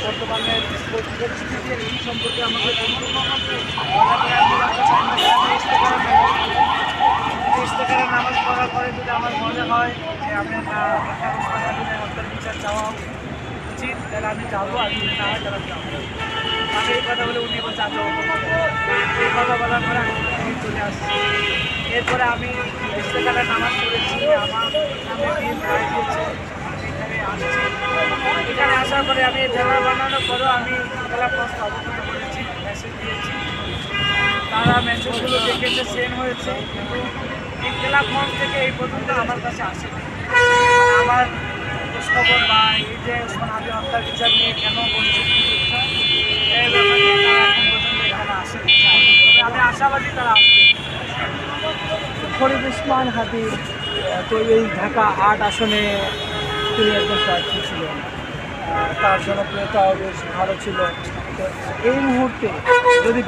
বর্তমানে পরিস্থিতি এই সম্পর্কে আমাকে ইস্তেখারে নামাজ পড়ার পরে যদি আমার মনে হয় যে আমি হত্যার বিচার চাওয়া উচিত, তাহলে আমি যাবো, আর যদি না হয় তাহলে যাবো। আমি এই কথা বলে উনি বলছে আচ্ছা এই কথা বলার পরে আমি চলে আসছি। এরপরে আমি ইস্তেখারে নামাজ পড়েছি, আমার নামে বিল রায় দিয়েছে, এখানে আসছি। এখানে আসার পরে আমি ব্যানার বানানোর পরেও আমি ক্লাবগঞ্জ অবগত করেছি, মেসেজ দিয়েছি, তারা মেসেজগুলো দেখেছে, সেন্ড হয়েছে, কিন্তু এই ক্লাবগঞ্জ থেকে এই পর্যন্ত আমার কাছে আসেনি। আমার খোঁজখবর বা এই যে সোনালী হত্যার বিচার নিয়ে কেন বলছে এই ব্যাপারে তারা এখন পর্যন্ত এখানে আসেনি। তবে আমি আশাবাদী তারা আসবে। ফরিদ উসমান হাদি তো এই ঢাকা ৮ আসনে তিনি একজন প্রার্থী ছিলেন, তার জনপ্রিয়তাও বেশ ভালো ছিল। তো এই মুহূর্তে যদি